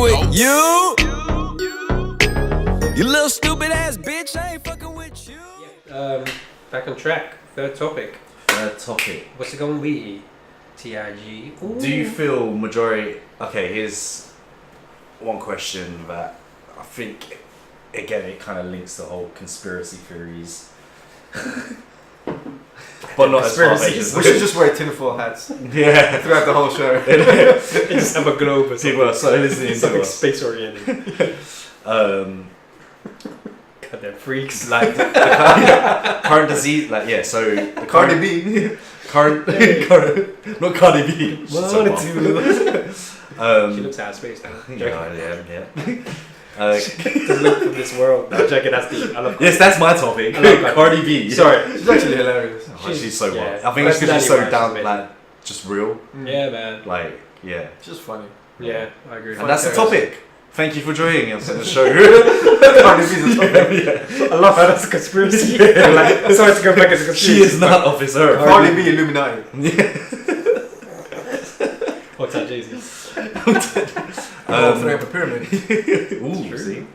with you. You little stupid ass bitch, I ain't fucking with you. Back on track. Third topic. What's it gonna be? TIG. Ooh. Do you feel majority... Okay, here's one question that I think, again, it kind of links the whole conspiracy theories. But not as far as... We should just wear tinfoil hats. Yeah. Throughout the whole show. Just have a globe or something. People are so listening Something to us. space oriented. Goddamn freaks. Like, the current disease... Like, yeah, so... The Cardi B. Current... Not Cardi B. She looks out of space now. Yeah. Doesn't look from this world. No, joking, that's deep. I love Yes, that's my topic. I love Cardi B. Sorry. She's actually hilarious. Oh, she's so yeah. wild. I think it's because she's so Personality-wise, down, she's like, just real. Yeah, man. Like, yeah. It's just funny. Yeah, I agree. And that's the topic. Thank you for joining us on the show. Cardi B's the topic. Yeah. I love how that's a conspiracy. Like, sorry to go back as a conspiracy. She is not of his earth. Cardi B Illuminati. What's that, Jay-Z? Throwing up a pyramid. Ooh, see?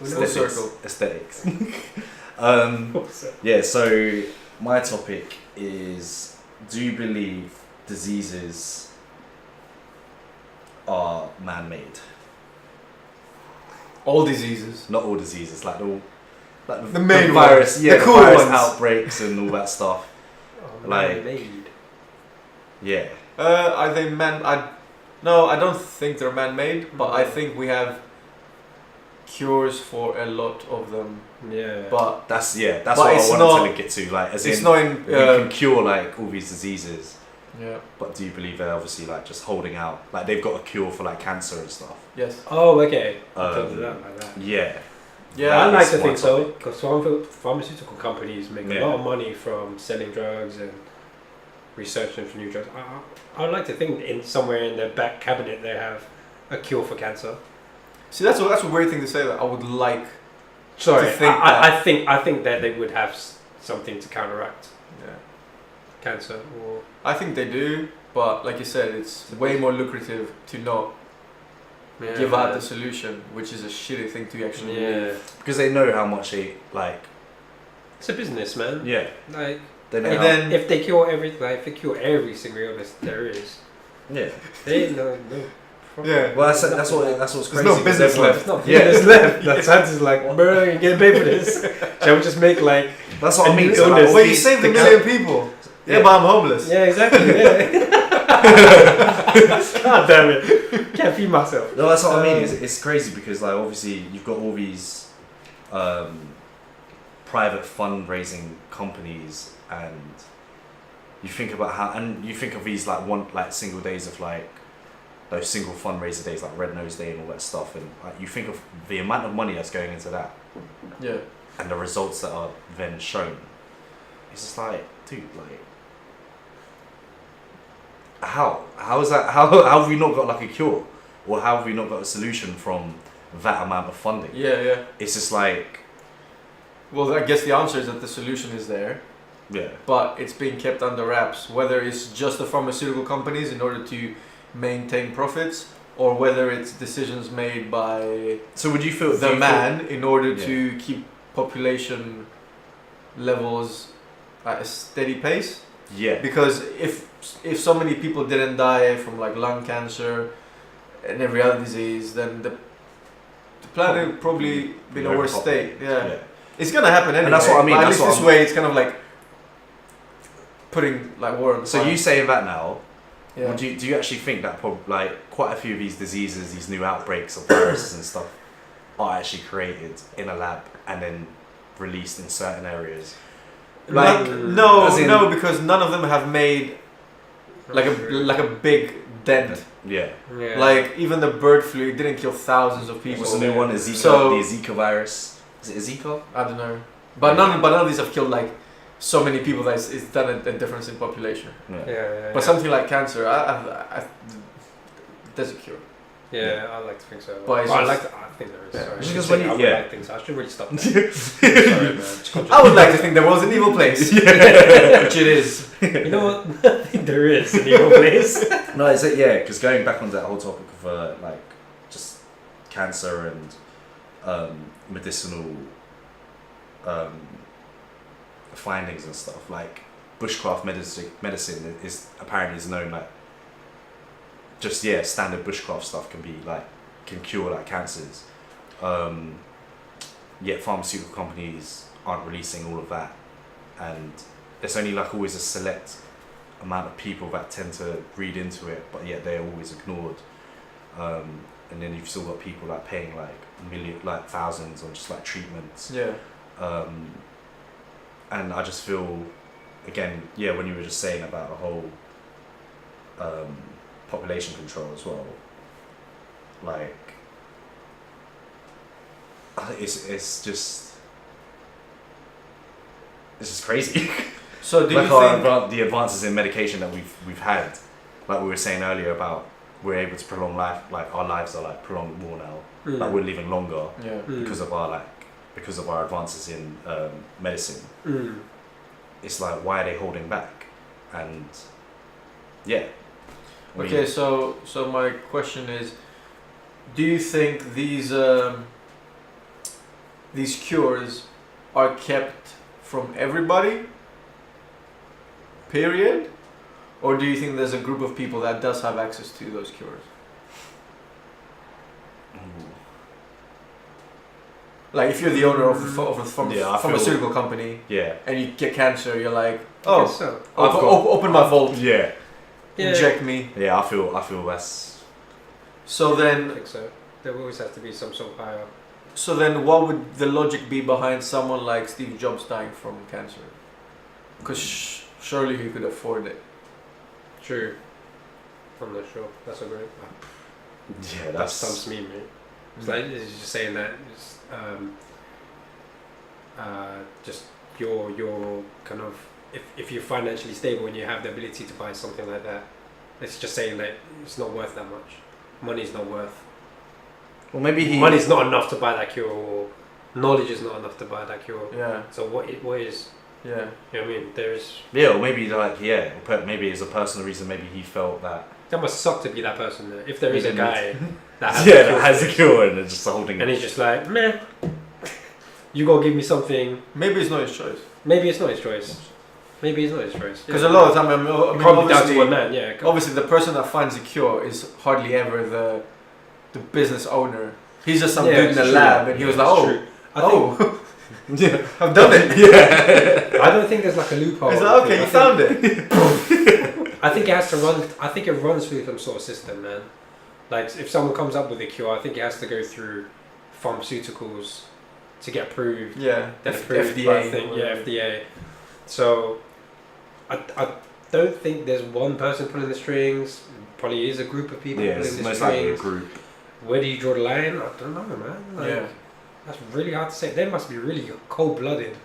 Full circle. Aesthetics. Yeah, so my topic is, do you believe diseases are man-made? All diseases. Not all diseases, like the main virus, ones. yeah, The cool virus ones. outbreaks and all that stuff. Like- made. Yeah. Are they No, I don't think they're man-made, but I think we have cures for a lot of them. Yeah. But That's But what I it's wanted not- to get to. Like, as it's in, not in. we can cure like all these diseases, Yeah. but do you believe they're obviously like just holding out? Like they've got a cure for like cancer and stuff. Yes. Oh, okay. Um, Like that. Yeah. Yeah. I like that's to my think so, topic. because pharmaceutical companies make a Yeah. lot of money from selling drugs and researching for new drugs. I would like to think in somewhere in their back cabinet they have a cure for cancer. See, that's a weird thing to say. That I would like. Sorry, To think I think that they would have something to counteract Yeah. cancer. Or I think they do, but like you said, it's way more lucrative to not give out the solution, which is a shitty thing to actually Yeah, believe. Because they know how much they like. it's a business, man. Yeah. Like, They know. And how, then if they cure if they cure every single illness there is, yeah. they no. Yeah. Well, that's what's There's crazy. no 'cause business everyone- left. No, Yeah. there's left. That scientist is like, bro, you getting paid for this. Shall we just make like That's what a I mean. new So, like, illness. all Well, you these- saved a the million people. Yeah, Yeah. but I'm homeless. yeah, exactly. Yeah. God damn it, can't feed myself. No, that's what I mean. It's crazy because like obviously you've got all these private fundraising companies, and you think about how, and you think of these like single days of like those single fundraiser days like Red Nose Day and all that stuff, and like, you think of the amount of money that's going into that Yeah. and the results that are then shown. It's just like, dude, like. How is that? How have we not got like a cure, or how have we not got a solution from that amount of funding? Yeah. It's just like, Well, I guess the answer is that the solution is there, yeah, but it's being kept under wraps. Whether it's just the pharmaceutical companies in order to maintain profits, or whether it's decisions made by So would you feel the man in order Yeah. to keep population levels at a steady pace. Yeah, Because if so many people didn't die from like lung cancer and every other disease, then the planet would probably be in a worse state. Yeah. It's gonna happen anyway. And that's what I mean, But at that's least what this I'm- way, it's kind of like putting like war on the So fire. you saying that now? Yeah. Do you actually think that like quite a few of these diseases, these new outbreaks of viruses and stuff, are actually created in a lab and then released in certain areas? Like, as in- no, because none of them have made like a big dent. Yeah. Yeah. Like even the bird flu didn't kill thousands of people. What's the new one? Zika, So- the Zika virus. Is it Zika? I don't know, but none of these have killed like so many people that it's done a difference in population. yeah. But something like cancer, there's a cure. Yeah, I like to think so. But it's I just- like to. I think there is. Yeah. Sorry. Just I because should when say you- I would yeah. like things. I should really stop that. Sorry, man. I would like to think there was an evil place, which it is. You know what? I think there is an evil place. No, is it? Yeah, because going back on that whole topic of like just cancer and medicinal findings and stuff. Like bushcraft medicine is apparently is known like just standard bushcraft stuff can cure like cancers. Yet pharmaceutical companies aren't releasing all of that, and there's only like always a select amount of people that tend to read into it, but yet they're always ignored. And then you've still got people like paying like thousands on just like treatments. Yeah. And I just feel, again, when you were just saying about the whole population control as well, like it's just crazy. So do like you think the advances in medication that we've had, like we were saying earlier about we're able to prolong life, like our lives are like prolonged more now, like we're living longer because of our advances in medicine. It's like, why are they holding back? And okay, so my question is, do you think these cures are kept from everybody, period? Or do you think there's a group of people that does have access to those cures? Like if you're the owner of a pharmaceutical company and you get cancer, you're like, open my vault, inject me. Yeah, I feel that's... So then... I think so. There always has to be some sort of higher... So then what would the logic be behind someone like Steve Jobs dying from cancer? Because surely he could afford it. True. I'm not sure. That's a great... Yeah, that stumps me, mate. It's like, it's just saying that just your kind of... If you're financially stable and you have the ability to buy something like that, it's just saying that it's not worth that much. Money's not worth... Well, maybe money's not enough to buy that cure, or knowledge is not enough to buy that cure. Yeah. So what is... Yeah. You know what I mean? There's... Yeah, or maybe like, maybe it's a personal reason, maybe he felt that... That must suck to be that person there. If there is a guy that has the cure and they're just holding and it. he's just like, meh, you gotta give me something. Maybe it's not his choice. Maybe it's not his choice. Because a lot of the time, I probably down to one man, obviously, the person that finds a cure is hardly ever the business owner. He's just some dude in the lab, and he was like, I've done it. Yeah. I don't think there's like a loophole. He's like, okay, you found it. I think it has to run. I think it runs through some sort of system, man. Like if someone comes up with a cure, I think it has to go through pharmaceuticals to get approved. Yeah. Then approved FDA. FDA. So I don't think there's one person pulling the strings. Probably is a group of people pulling the strings. Most likely a group. Where do you draw the line? I don't know, man. That's really hard to say. They must be really cold-blooded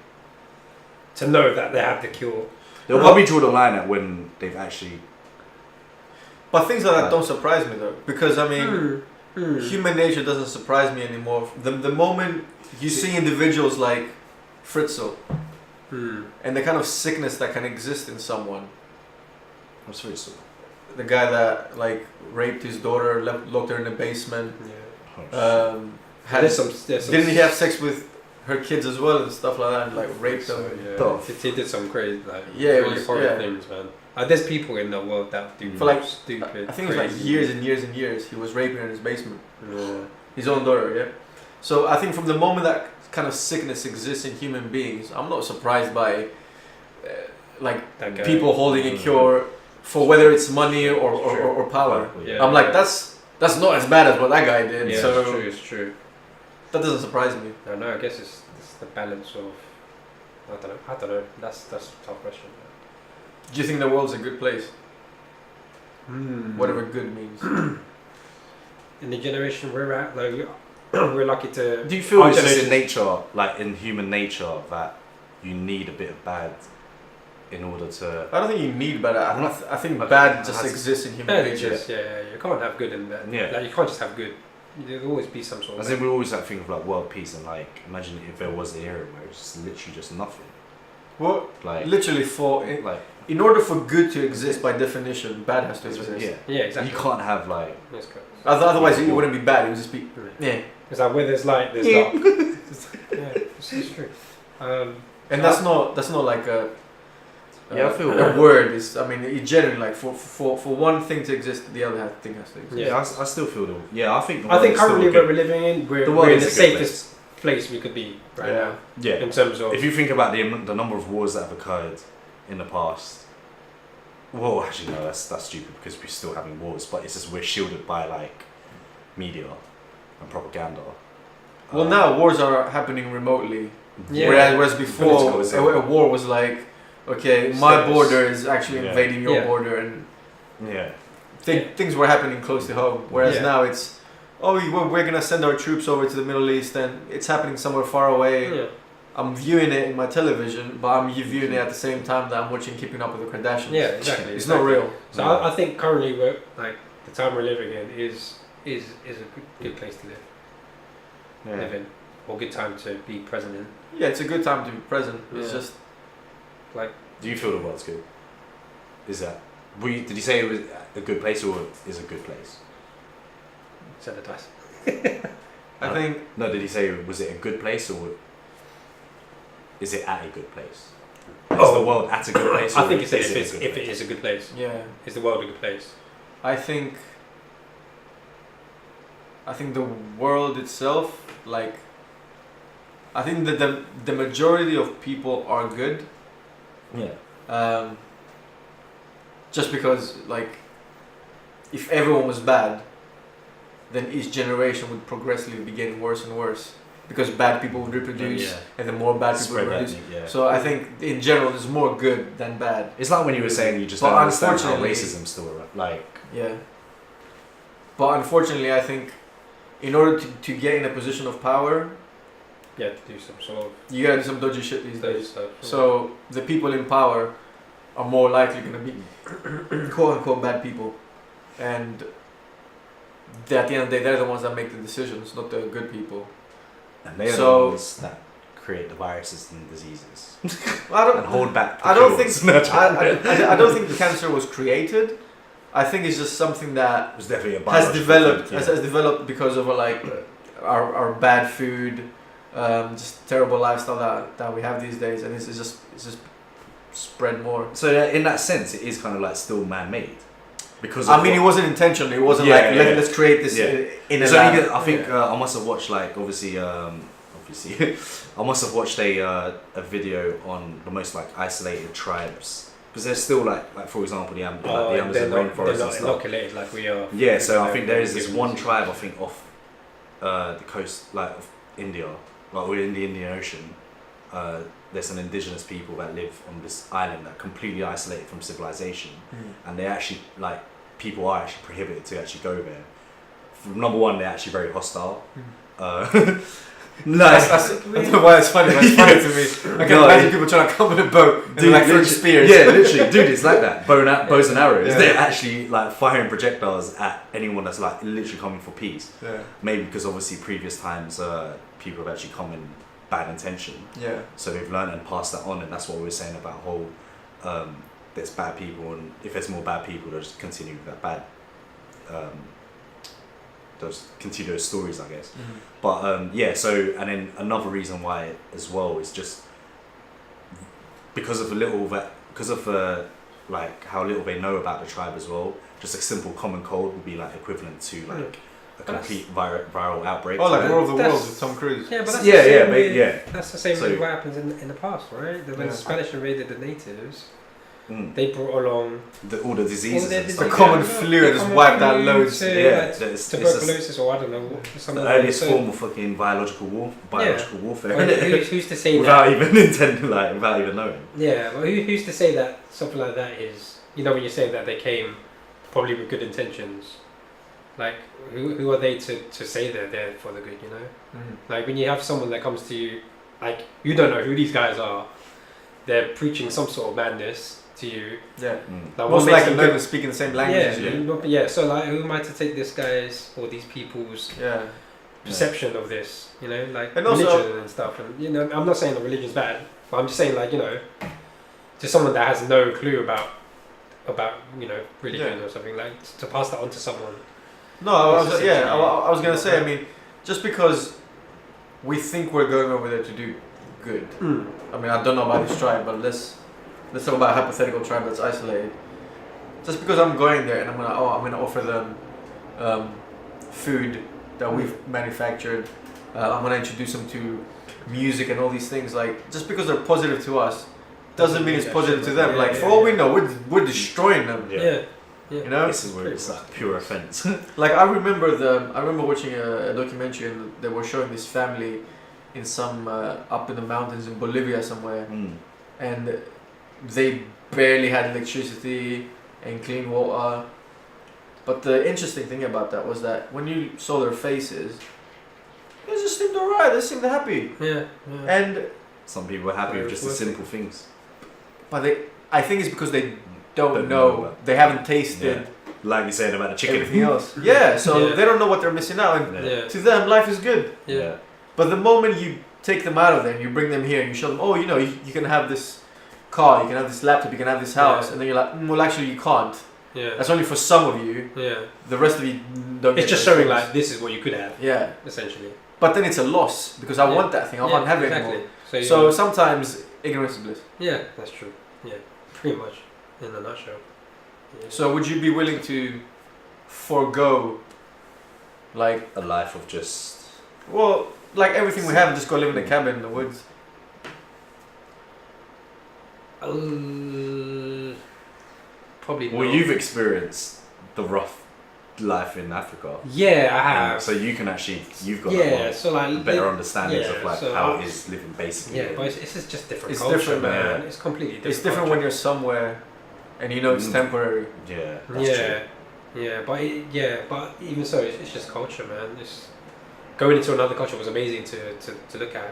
to know that they have the cure. They'll probably draw the line at when they've actually... But things like that don't surprise me though, because I mean, human nature doesn't surprise me anymore. The moment you see individuals like Fritzl and the kind of sickness that can exist in someone. What's Fritzl? The guy that like raped his daughter, locked her in the basement. Yeah. Didn't he have sex with her kids as well and stuff like that, and like raped them? He did some crazy, like really horrible things, man. There's people in the world that do for like stupid. I think it was like years and years and years. He was raping her in his basement. Yeah. His own daughter, yeah. So I think from the moment that kind of sickness exists in human beings, I'm not surprised by people holding a cure for whether it's money or power. Yeah, I'm like, that's not as bad as what that guy did. Yeah, so it's true. That doesn't surprise me. No, I guess it's the balance of... I don't know. That's a tough question. Do you think the world's a good place? Whatever good means. In the generation we're at, like, we're lucky to... Do you feel it's just in nature, like in human nature, that you need a bit of bad in order to... I don't think you need bad. I think bad just exists in human nature. You can't have good in that. Yeah. Like, you can't just have good. There'll always be some sort of... As in, we always like think of like world peace and like, imagine if there was an era where it's just literally just nothing. What? Like literally in order for good to exist by definition, bad has to exist. Yeah. Yeah, exactly. You can't have like. That's good. Otherwise, it wouldn't be bad. It would just be yeah. It's like where there's light, there's dark. Yeah, it's true. And that's not like a Yeah, I feel a word. Is I mean, it generally like for one thing to exist, the other thing has to exist. Yeah, I still feel the. Yeah, I think. I think currently where where we're living in, The world we're in is the a good safest place we could be right now. Yeah. In terms of If you think about the number of wars that have occurred in the past. Well, actually, no, that's stupid because we're still having wars, but it's just we're shielded by like media and propaganda. Well, now wars are happening remotely. Yeah. Whereas before, a war was like, okay, my Status. border is actually invading your Yeah. border, and Yeah. things were happening close to home. Whereas Yeah. now it's, oh, we're gonna send our troops over to the Middle East, and it's happening somewhere far away. yeah. I'm viewing it in my television, but I'm viewing it at the same time that I'm watching Keeping Up with the Kardashians. Yeah, exactly. It's not real. So Yeah. I think currently we're like the time we're living in is a good place to live in, or good time to be present in. Yeah, it's a good time to be present. It's Yeah. just Do you feel the world's good? Is that? Did you say it was a good place or is a good place? Set the dice. I think No, did he say was it a good place or is it at a good place? Is the world at a good place? I or think it's is if a good it is a good place. yeah. Is the world a good place? I think the world itself, like, I think that the majority of people are good. Yeah. Just because, like, if everyone was bad, then each generation would progressively be getting worse and worse because bad people would reproduce, Yeah. and the more bad people Spread would that, reproduce. yeah. So I think in general, there's more good than bad. It's like when you were saying you just But don't understand how unfortunately- racism's still around. Like, Yeah. But unfortunately, I think in order to get in a position of power, Yeah, to do some sort of you gotta do some dodgy shit these those days. stuff. So the people in power are more likely gonna be quote unquote bad people, and at the end of the day, they're the ones that make the decisions, not the good people. and they are So- the ones that create the viruses and diseases I don't. and hold back. The I don't cures. think. I don't think the cancer was created. I think it's just something that it was definitely a has biological developed thing, yeah. has developed because of like our bad food, just terrible lifestyle that we have these days, and it's just spread more. So in that sense, it is kind of like still man-made, because I mean, it wasn't intentional. It wasn't Yeah, like yeah. let's create this Yeah. in a So lab. I think I must have watched like obviously I must have watched a video on the most like isolated tribes, because there's still like for example the Amazon rainforest they're and not stuff. inoculated like we are. Yeah, so I think there is this one tribe I think off the coast like of India, like we're in the Indian Ocean. There's some indigenous people that live on this island that are completely isolated from civilization, and they actually like people are actually prohibited to actually go there. Number one, they're actually very hostile. That's I don't know why it's funny. But it's funny to me. I can imagine people trying to come in a boat and Dude, like throwing literally- spears. Yeah, literally, dude, it's like that. Bows and arrows. Yeah. They're actually like firing projectiles at anyone that's like literally coming for peace. Yeah. Maybe because obviously previous times people have actually come in bad intention, Yeah. so they've learned and passed that on, and that's what we were saying about whole. There's bad people, and if there's more bad people, they'll just continue that bad. Those continue those stories, I guess. But yeah, so and then another reason why as well is just because of like how little they know about the tribe as well. Just a simple common cold would be like equivalent to like a complete viral outbreak. Oh, like So- War of the That's- Worlds with Tom Cruise. Yeah, but that's Yeah, the same yeah, with, yeah. That's the same So- with what happens in the past, right? When the Yeah. Spanish invaded the natives, Mm. they brought along all the diseases. all their and diseases. stuff. The common Yeah. flu The just common wiped out flu loads. to, Yeah, like, it's tuberculosis or I don't know. Some the of them. earliest So- form of fucking biological warfare. Well, who's to say without that? even intending, like without even knowing. Yeah, well, who's to say that something like that is? You know, when you say that they came probably with good intentions, like who are they to say they're there for the good? You know, like when you have someone that comes to you, like you don't know who these guys are, they're preaching some sort of madness to you. Yeah. Like, Most what makes likely you not good? even speaking the same language as you. Yeah. So like, who am I to take this guy's or these people's Yeah. perception of this? You know, like And also- religion and stuff. And you know, I'm not saying that religion's bad, but I'm just saying like, you know, to someone that has no clue about religion Yeah. or something, like to pass that on to someone. No, I It's was, yeah, essentially- I was gonna say. I mean, just because we think we're going over there to do good. I mean, I don't know about this tribe, but let's talk about a hypothetical tribe that's isolated. Just because I'm going there and I'm gonna offer them food that we've manufactured. I'm gonna introduce them to music and all these things. Like, just because they're positive to us doesn't mean it's positive to them. Yeah, Like, yeah, for all we yeah. know, we're destroying them. Yeah. You know. This is where it's like pure offense. Like, I remember watching a documentary and they were showing this family in some up in the mountains in Bolivia somewhere, and they barely had electricity and clean water. But the interesting thing about that was that when you saw their faces, they just seemed alright. They seemed happy, Yeah. and Some people are happy with just the Worth it. simple things. but I think it's because they don't Don't know, know about- they haven't tasted Yeah. Like you're saying about the chicken. everything else. Yeah, so Yeah. they don't know what they're missing out, and Yeah. to them, life is good. Yeah. But the moment you take them out of there and you bring them here and you show them, oh, you can have this car, you can have this laptop, you can have this house, Yeah. and then you're like, well, actually, you can't. Yeah. That's only for some of you. Yeah. The rest of you don't. It's get just those showing things. like this is what you could have, Yeah, essentially. but then it's a loss because I Yeah. want that thing. I can't have it exactly. anymore. So, So sometimes ignorance is bliss. yeah, that's true. Yeah, pretty much in a nutshell. Yeah. So would you be willing to forego, like, A life of just. well, like everything we have and just go live in a cabin in the woods? Probably. Well, not. you've experienced the rough life in Africa. Yeah, I And have. so you can actually, you've got Yeah, like, so like better understandings yeah, of like so how I- it is living basically. Yeah, but it's just different. It's culture, different, man. man. It's completely different. It's different when you're somewhere, and you know it's temporary. Yeah, that's Yeah, true. yeah, but even so, it's just culture, man. It's going into another culture was amazing to look at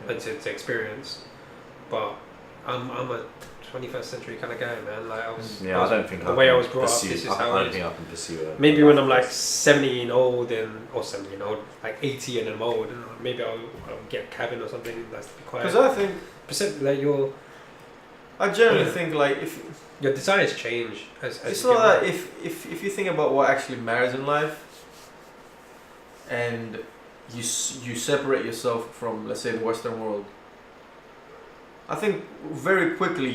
and to experience. But I'm a 21st century kind of guy, man. Like I was. Yeah, I don't think the I way I can was brought up. pursue- This is I how don't it is. think I can pursue it. Maybe when I'm like 70 and old, or 70 and old, like 80 and I'm old, and maybe I'll get a cabin or something. That's to be quiet. Because I think, Like I generally think like if your desires change as it's you not get that older. if you think about what actually matters in life, and you separate yourself from, let's say, the Western world, I think very quickly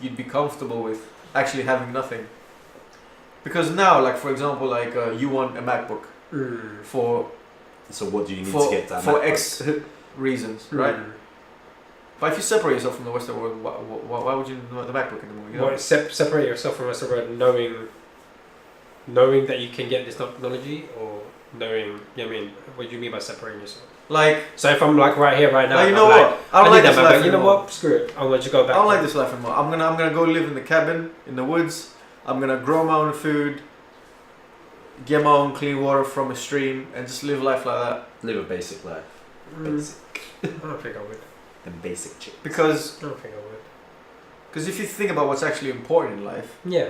you'd be comfortable with actually having nothing. Because now, like for example, like you want a MacBook for So what do you need for, to get that for MacBook? X reasons, right? But if you separate yourself from the Western world, why would you want the MacBook anymore? You know? What, separate yourself from the rest of the world, knowing that you can get this technology, or knowing, you know what I mean? What do you mean by separating yourself? Like, So if I'm like right here, right now, like, you I'm know like, what? I don't like need this that, life but you know anymore. what? Screw it. I'm going to go back. I don't like this life anymore. I'm gonna go live in the cabin in the woods. I'm gonna grow my own food, get my own clean water from a stream, and just live life like that. Live a basic life. Mm, I don't think I would. The basic chick. Because I don't think I would. if you think about what's actually important in life, Yeah.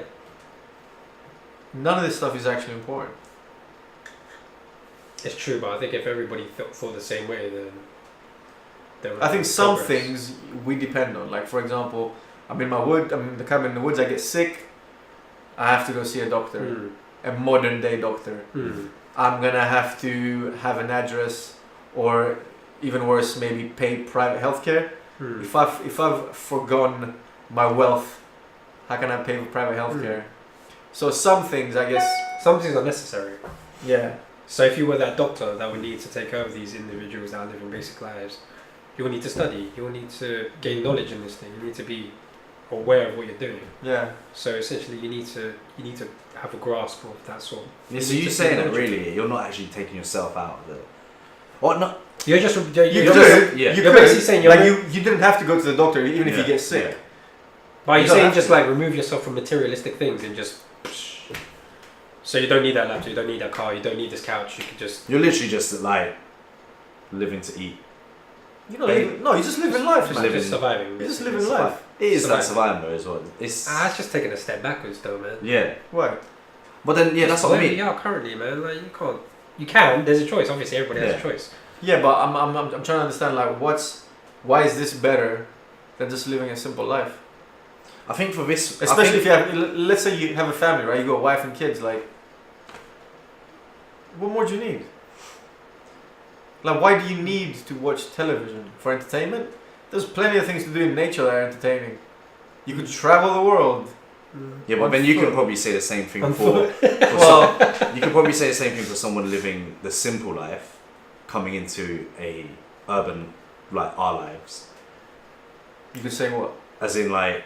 none of this stuff is actually important. It's true, but I think if everybody thought the same way, then there would I think be some progress. things we depend on. Like for example, I'm in the cabin in the woods. I get sick. I have to go see a doctor, Mm. a modern day doctor. Mm. I'm gonna have to have an address, or even worse, maybe pay private healthcare. Mm. If I've forgone my wealth, how can I pay for private healthcare? So some things, I guess, Some things are necessary. yeah, So if you were that doctor that would need to take care of these individuals that are living basic lives, you will need to study. You will need to gain knowledge in this thing. You need to be aware of what you're doing. yeah. So essentially, you need to have a grasp of that sort. Yeah, so need you're to saying that technology. really, you're not actually taking yourself out of it. Or not? You're just You you're could, yeah. you You're could. basically saying you're like not- you didn't have to go to the doctor even if you Yeah, get sick. yeah. But You you're don't saying have just to. like remove yourself from materialistic things and just. So you don't need that laptop. You don't need that car. You don't need this couch. You can just. You're literally just like living to eat. You know, Babe. no, you just live in life, Just, man. living- just surviving. You just basically. live in life. It is like Survive. surviving though as well. It's It's just taking a step backwards, though, man. yeah. Why? But then yeah, that's what I Where mean. we are currently, man. Like you can't. You can. There's a choice. Obviously, everybody has a Yeah. choice. Yeah, but I'm trying to understand like why is this better than just living a simple life? I think for this, especially if you have, let's say you have a family, right? You got a wife and kids. Like, what more do you need? Like, why do you need to watch television for entertainment? There's plenty of things to do in nature that are entertaining. You could travel the world. Yeah, but then you could probably say the same thing for Well, you could probably say the same thing for someone living the simple life, coming into a urban like our lives. you could say what? As in like,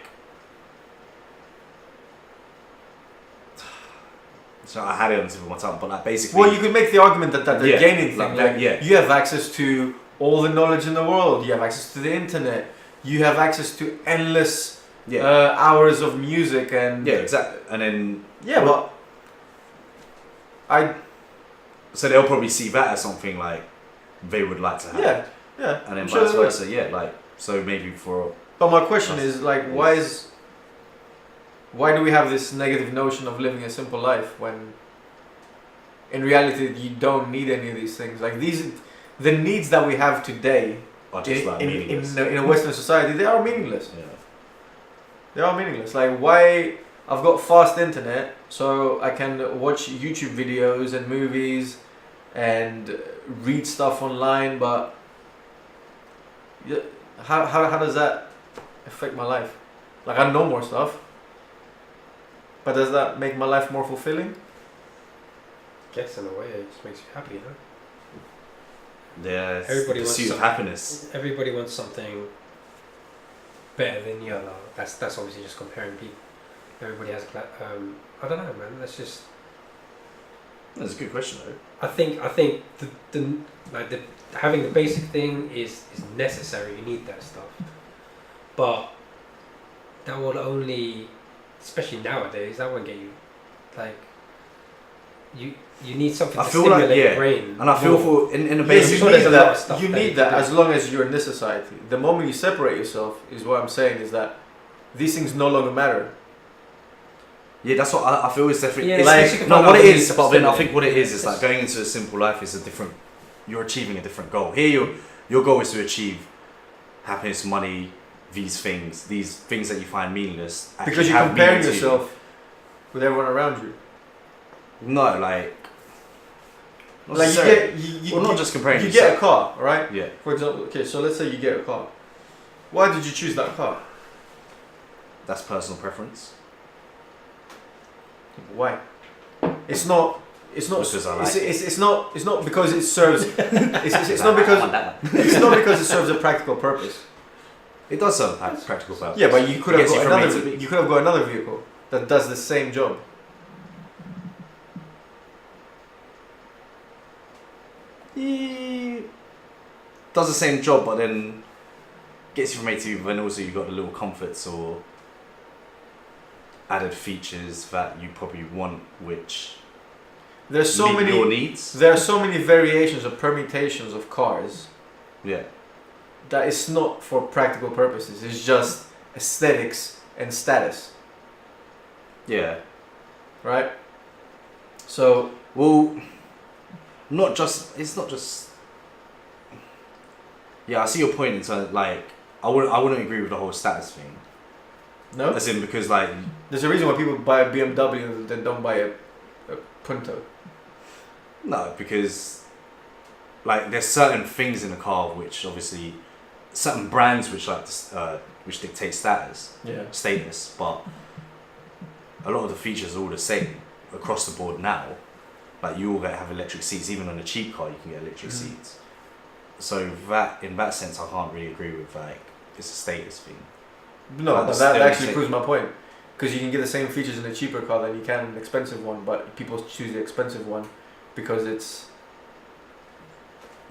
so I had it on the tip of my tongue, but like basically. Well, you could make the argument that they're Yeah, gaining things. like, yeah. You have access to all the knowledge in the world. You have access to the internet. You have access to endless hours of music and. Yeah, exactly. And then. Yeah, but. So they'll probably see that as something like they would like to have. Yeah, yeah. And then I'm sure vice they would. versa, yeah. Like, so maybe for. But my question is like, why do we have this negative notion of living a simple life when in reality you don't need any of these things? Like the needs that we have today Are just like meaningless. in a Western society, they are meaningless. Yeah. They are meaningless. Like, why? I've got fast internet, so I can watch YouTube videos and movies and read stuff online, but how does that affect my life? Like, I know more stuff, but does that make my life more fulfilling? Guess in a way it just makes you happy, huh? Yeah, it's Everybody the wants pursuit of happiness. Everybody wants something better than the other. That's obviously just comparing people. Everybody has I don't know, man. That's just. That's a good question, though. I think the having the basic thing is necessary. You need that stuff, but that will only, especially nowadays, that won't get you. Like, you need something I to feel stimulate like, yeah. your brain. And I feel more. for in a Yes, basic. sure there's a lot of stuff you that need you that can do. as long as you're in this society. The moment you separate yourself, is what I'm saying, is that these things no longer matter. Yeah, that's what I feel is definitely. Yeah, it's like- like, no, what it is, but then I stimulate. think what it is like going into a simple life is a different. You're achieving a different goal. Here, your goal is to achieve happiness, money, these things that you find meaningless. actually Because you're have comparing meaning to you. yourself with everyone around you. No, like. Not Like, you necessarily. get you Well, not just comparing You yourself. get a car, right? Yeah. For example, okay, so let's say you get a car. Why did you choose that car? That's personal preference. Why? It's not. It's not. Because I like It's not. It's not because it serves. It's not because. It's not because it serves a practical purpose. It does serve a practical purpose. Yeah, but you could It have gets you got from A another. to B. You could have got another vehicle that does the same job. Does the same job, but then gets you from A to B, but then also you've got the little comforts or added features that you probably want, which There's so meet many. your needs. There are so many variations or permutations of cars Yeah. that it's not for practical purposes. It's just aesthetics and status, Yeah. right? So Well, not just. It's not just. Yeah, I see your point in terms of, like, I wouldn't agree with the whole status thing. no, As in, because like, there's a reason why people buy a BMW and then don't buy a Punto. no, because like there's certain things in a car which obviously certain brands which like which dictate status, but a lot of the features are all the same across the board now. Like, you all have electric seats, even on a cheap car you can get electric seats. So that in that sense I can't really agree with, like, it's a status thing. No, Like, but the that status actually thing. proves my point. Because you can get the same features in a cheaper car than you can in an expensive one, but people choose the expensive one because it's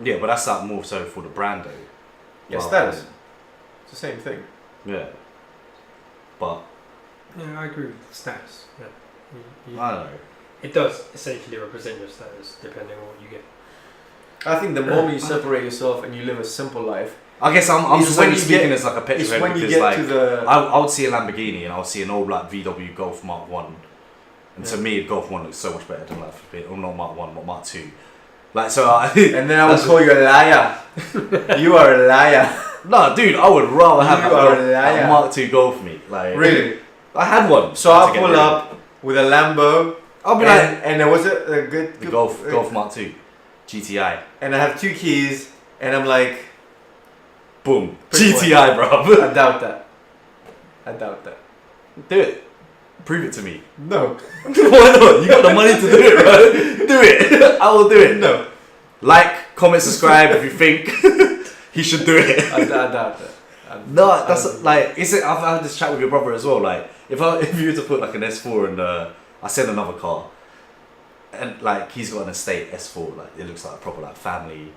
Yeah, but that's like more so for the brand though. rather status. than- It's the same thing. Yeah. But Yeah, I agree with the status. Yeah. I don't know. It does essentially represent your status depending on what you get. I think the moment you separate yourself and you live a simple life, I guess I'm It's just when only you speaking get- as like a petrol it's head when you because get like to the I would see a Lamborghini and I'll see an old like VW Golf Mark 1, and to Yeah. me Golf 1 looks so much better than like or not Mark 1 but Mark 2. Like, so and then I would That's call you a liar. You are a liar. no, dude, I would rather have You are a a liar. Mark 2 Golf me. Like, Really? I had one. So I'll pull up with a Lambo. I'll be like, and there was a good the Golf Mark II, GTI, and I have 2 keys, and I'm like, boom, Pretty GTI, bro. I doubt that. Do it. Prove it to me. No. Why not? You got the money to do it, bro. Do it. I will do it. No. Like, comment, subscribe if you think he should do it. I doubt that. No, that's like, is it? I've had this chat with your brother as well. Like, if you were to put like an S4 and I said another car, and like he's got an estate S4, like it looks like a proper like family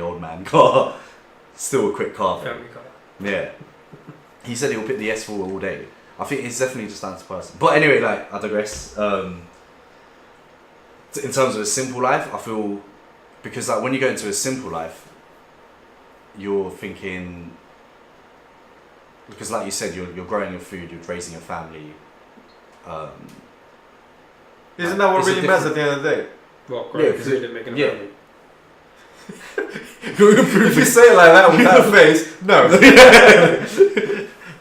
old man car. Still a quick car. Family car. Yeah. He said he'll pick the S4 all day. I think it's definitely just down to person. But anyway, like I digress. In terms of a simple life, I feel because like when you go into a simple life, you're thinking, because like you said, you're growing your food, you're raising your family. Isn't that what It's really matters at the end of the day? What? Yeah, Right? 'cause Food and making a yeah. family. If you say it like that with that face, no.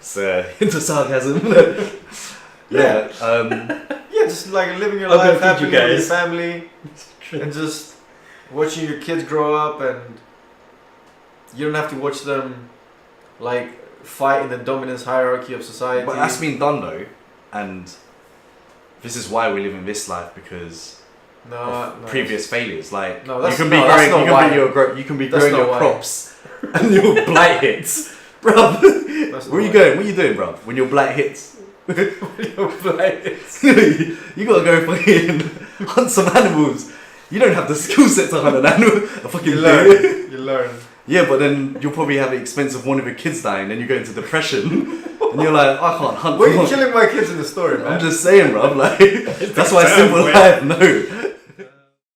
It's into sarcasm. Yeah. Yeah, just like living your I'll go life feed happily you with your guys. family, and just watching your kids grow up, and you don't have to watch them like fight in the dominance hierarchy of society. But that's been done though, and this is why we live in this life because no, previous failures. Like No, you that's- can be no, that's growing, not you can why. be your you can be That's growing not your why. crops, and your blight hits, bro. That's not Where are you why. going? What are you doing, bro? When your blight hits, Your blight. you gotta go fucking hunt some animals. You don't have the skill set to hunt an animal. A fucking You bear. learn. You learn. Yeah, but then you'll probably have the expense of one of your kids dying, then you go into depression, and you're like, I can't hunt. Why are you for killing my kids in the story, man? I'm just saying, bruv. Like that's why Damn, simple boy. life. No,